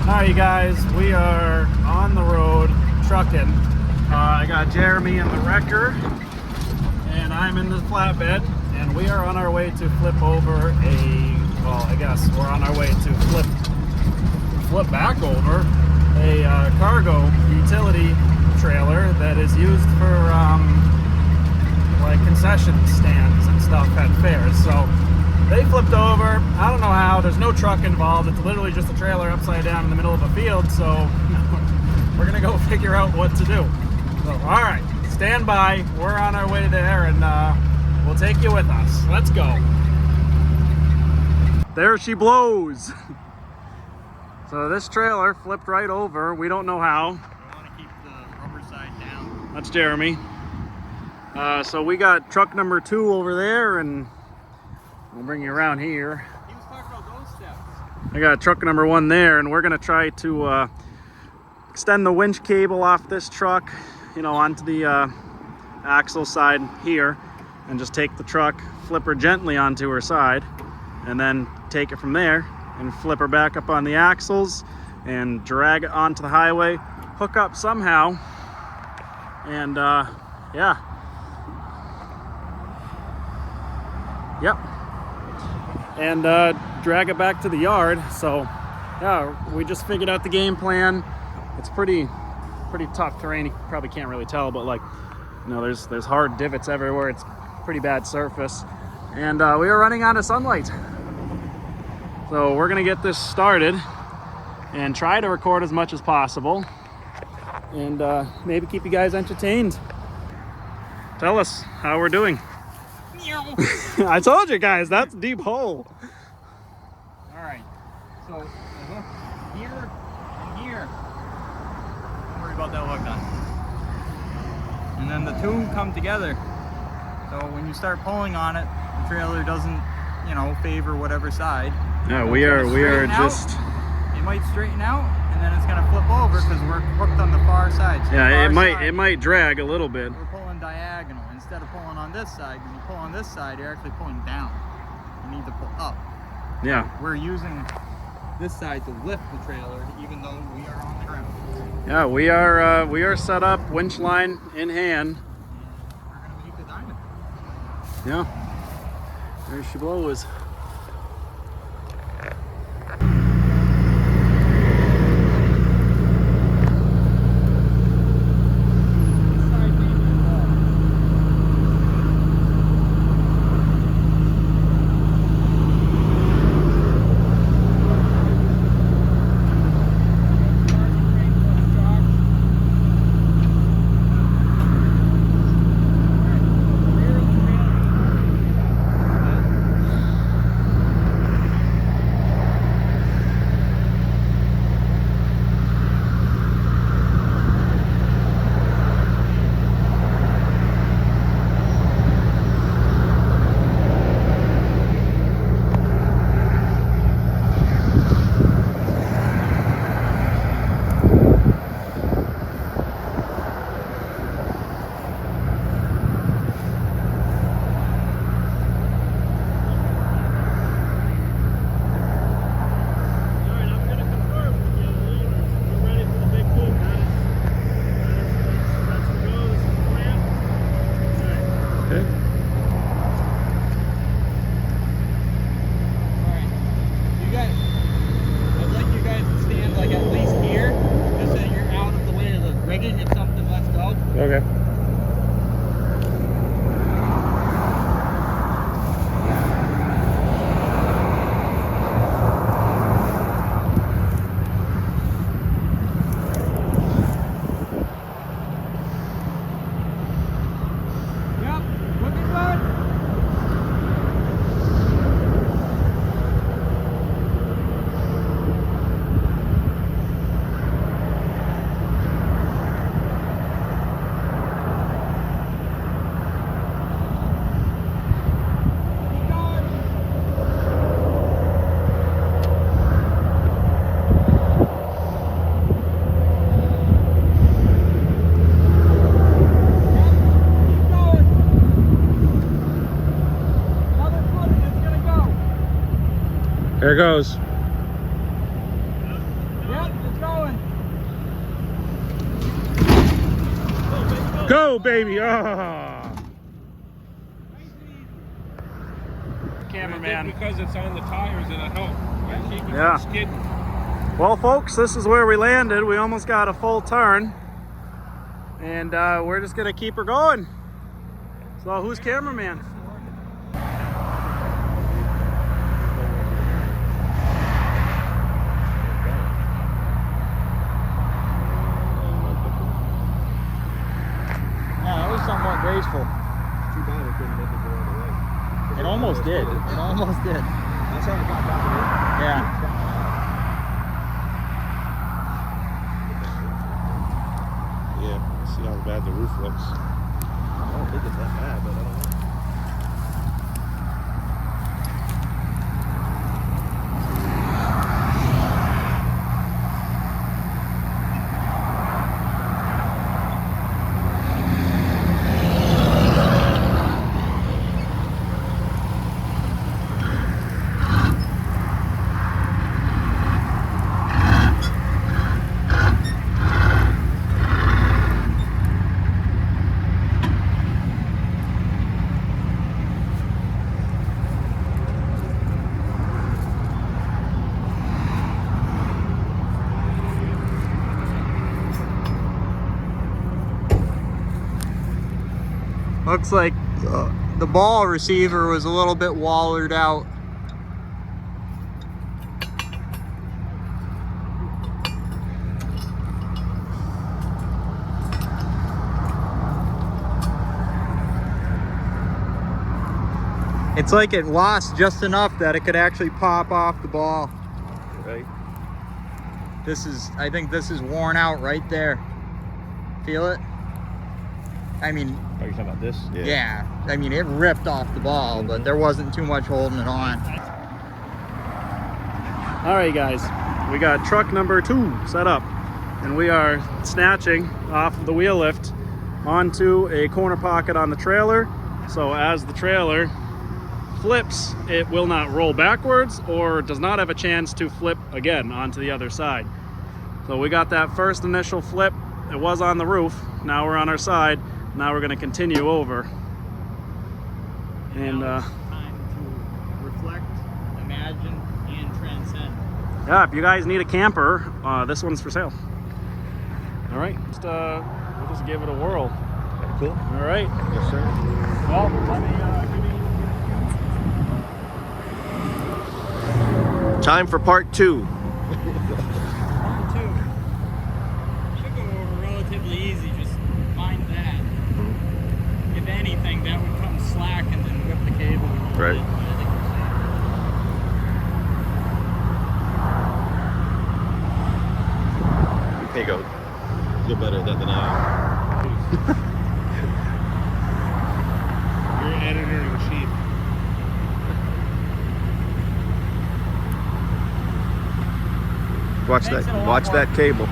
Alright, you guys, we are on the road trucking. I got Jeremy in the wrecker, and I'm in the flatbed, and we are on our way to flip over I guess we're on our way to flip back over a cargo utility trailer that is used for like concession stands and stuff at fairs. So they flipped over. I don't know how. There's no truck involved. It's literally just a trailer upside down in the middle of a field. So we're gonna go figure out what to do. So, all right, stand by. We're on our way there, and we'll take you with us. Let's go. There she blows. So this trailer flipped right over. We don't know how. I want to keep the rubber side down. That's Jeremy. So we got truck number 2 over there, and we'll bring you around here. He was talking about those steps. I got truck number 1 there, and we're gonna try to extend the winch cable off this truck, onto the axle side here, and just take the truck, flip her gently onto her side, and then take it from there and flip her back up on the axles and drag it onto the highway, hook up somehow, and yeah. Yep. And drag it back to the yard. So yeah, we just figured out the game plan. It's pretty tough terrain. You probably can't really tell, but there's hard divots everywhere. It's pretty bad surface, and we are running out of sunlight. So we're gonna get this started and try to record as much as possible, and maybe keep you guys entertained. Tell us how we're doing. I told you guys, that's a deep hole. Alright, so the hook here and here. Don't worry about that hook on. And then the two come together. So when you start pulling on it, the trailer doesn't, favor whatever side. Yeah, we are just... It might straighten out, and then it's gonna flip over because we're hooked on the far side. So yeah, it might drag a little bit. We're pulling diagonal instead of pulling on this side. When you pull on this side, you're actually pulling down. You need to pull up. Yeah. We're using this side to lift the trailer, even though we are on the ground. Yeah, we are set up, winch line in hand. We're gonna make the diamond. Yeah. There she blows. Okay. There it goes. Yep. Go, baby. Ah. Cameraman. Because it's on the tires, it'll help. Keep it Yeah. from skidding. Well, folks, this is where we landed. We almost got a full turn. And we're just going to keep her going. So, who's cameraman? Yeah, that was somewhat graceful. Too bad it couldn't make it go all the way. It almost did. It almost did. That's how it got back. Yeah. Yeah, see how bad the roof looks. I don't think it's that bad, but I don't know. Looks like the ball receiver was a little bit wallered out. It's like it lost just enough that it could actually pop off the ball. Right? I think this is worn out right there. Feel it? I mean, Are you talking about this? yeah. I mean, it ripped off the ball, but there wasn't too much holding it on. All right, guys. We got truck number 2 set up. And we are snatching off of the wheel lift onto a corner pocket on the trailer. So as the trailer flips, it will not roll backwards or does not have a chance to flip again onto the other side. So we got that first initial flip. It was on the roof. Now we're on our side. Now we're going to continue over. And Now it's time to reflect, imagine, and transcend. yeah, if you guys need a camper, this one's for sale. All right, we'll just give it a whirl. Cool. All right. Yes, sir. Well, let me Time for part 2. Part 2. Should go over relatively easy, just mind that. If anything, that would come slack and then whip the cable. Right. I think we're safe. Hey, go. You're better at that than I am. You're editor-in-chief. Makes it a lot Watch more- that cable.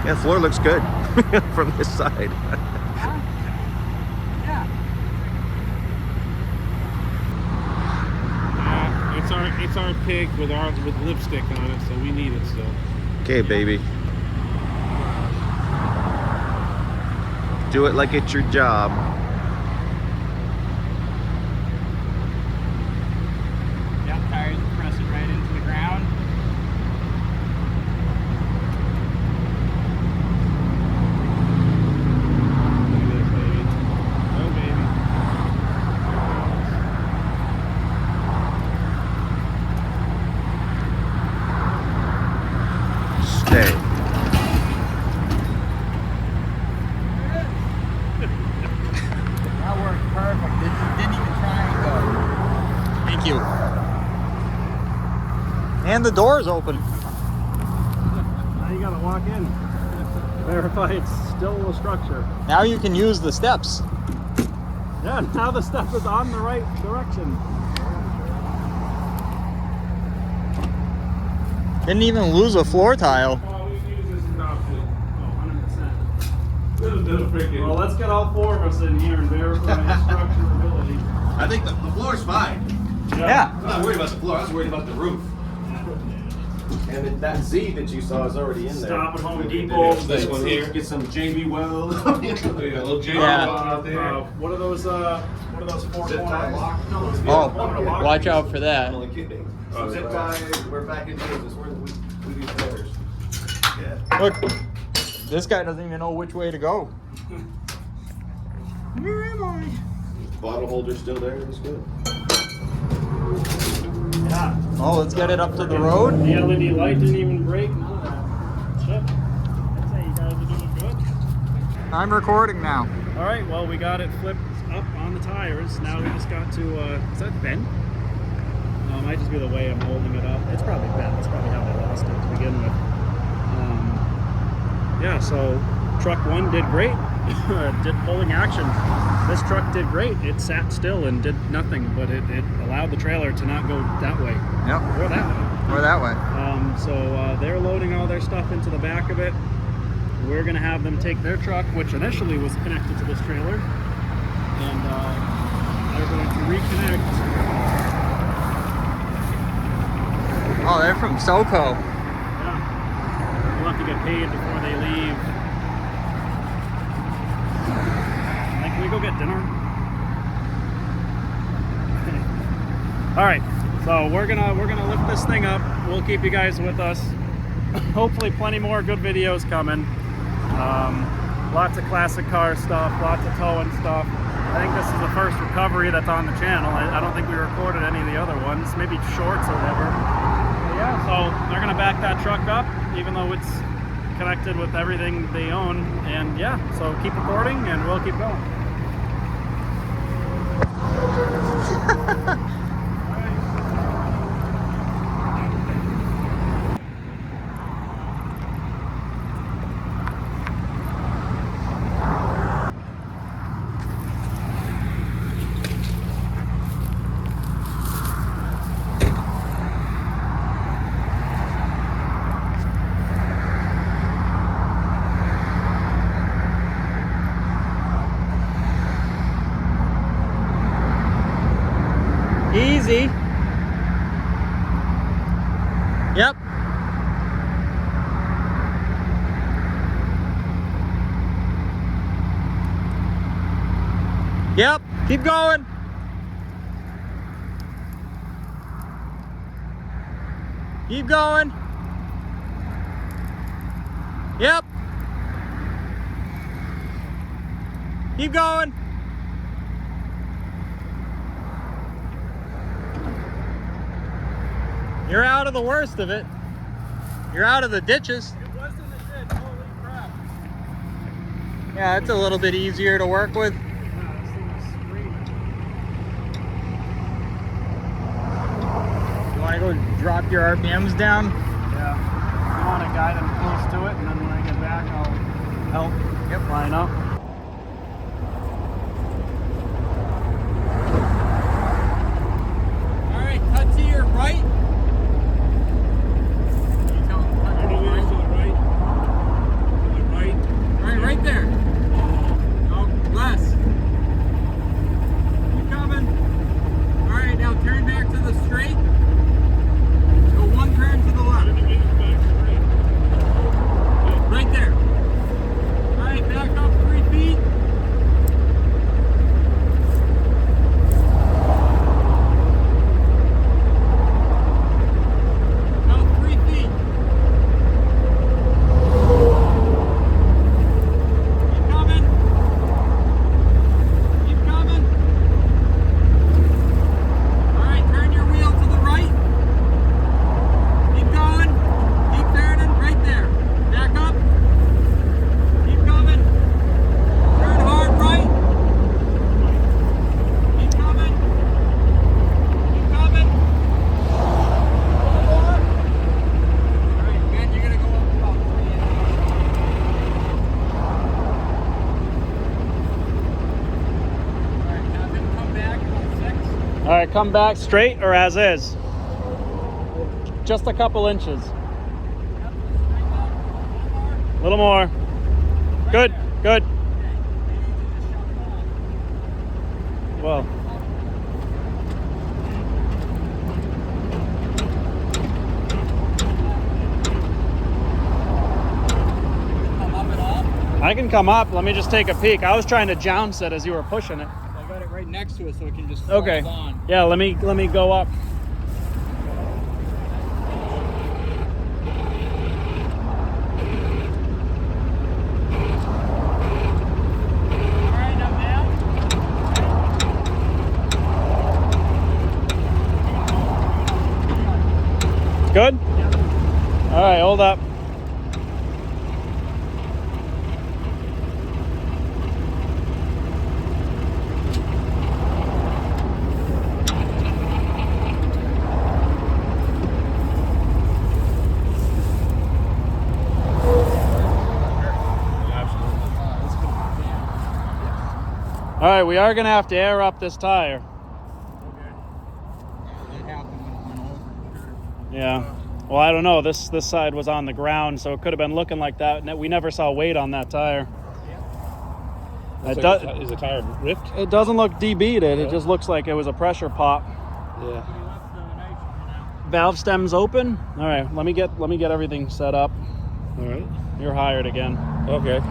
Yeah, the floor looks good from this side. Yeah. It's our pig with lipstick on it, so we need it still. Okay, baby. Do it like it's your job. Yep, tires are pressing right into the ground. Look at this, baby. Go, baby. Stay. That worked perfect. Didn't even try and go. Thank you. And the door's open. Now you gotta walk in. Verify it's still a structure. Now you can use the steps. Yeah, now the stuff is on the right direction. Didn't even lose a floor tile. Oh, we use this as an option. Oh, 100%. Little Well, let's get all 4 of us in here and verify structurability. I think the floor's fine. Yeah. I'm not worried about the floor. I was worried about the roof. And then that Z that you saw is already in there. Stop at Home Depot. This one here. Get some JB Weld. Yeah, a little JB Yeah. Weld out there. What are those 4 Zip corner ties. lock? No, those Oh, corner lock watch pieces. out for that. I'm only kidding. Some zip ties. We're back in business. We do flares. Yeah. Look, this guy doesn't even know which way to go. Where am I? Bottle holder still there. It's good. Yeah. Oh, let's get it up to the road. The LED light didn't even break. None of that. Shit. I'd say you guys are doing good. I'm recording now. All right, well, we got it flipped up on the tires. Now we just got to, is that bent? No, it might just be the way I'm holding it up. It's probably bent. That's probably how I lost it to begin with. Yeah, so truck 1 did great. Did pulling action. This truck did great. It sat still and did nothing, but it allowed the trailer to not go that way. Yep. Or that way. Or that way. So they're loading all their stuff into the back of it. We're gonna have them take their truck, which initially was connected to this trailer, and they're going to reconnect. Oh, they're from SoCo. Yeah. We'll have to get paid before they leave. Like, can we go get dinner? All right, so we're gonna lift this thing up. We'll keep you guys with us. Hopefully, plenty more good videos coming. Lots of classic car stuff, lots of towing stuff. I think this is the first recovery that's on the channel. I don't think we recorded any of the other ones, maybe shorts or whatever. But yeah, so they're gonna back that truck up, even though it's connected with everything they own. And yeah, so keep recording and we'll keep going. Easy. Yep. Yep. Keep going. Keep going. Yep. Keep going. You're out of the worst of it. You're out of the ditches. It was in the ditch, holy crap. Yeah, it's a little bit easier to work with. Wow, this thing is screaming. You want to go drop your RPMs down? Yeah. I want to guide them close to it, and then when I get back, I'll help line up. All right, cut to your right. Right there. No, less. Keep coming. All right, now turn back to the straight. Go 1 turn to the left. Right there. All right, back up 3 feet. Now 3 feet. All right, come back straight or as is? Just a couple inches. A little more. Good, good. Well. I can come up. Let me just take a peek. I was trying to jounce it as you were pushing it. I got it right next to it so it can just Okay. slide on. Yeah, let me go up. Alright, I'm down. Good? All right, hold up. All right, we are gonna have to air up this tire. It happened when it went over. Yeah. Well, I don't know. This side was on the ground, so it could have been looking like that. We never saw weight on that tire. Is the tire ripped? It doesn't look DB'd. It Yeah. just looks like it was a pressure pop. Yeah. Valve stem's open. All right, let me get everything set up. All right. You're hired again. Okay.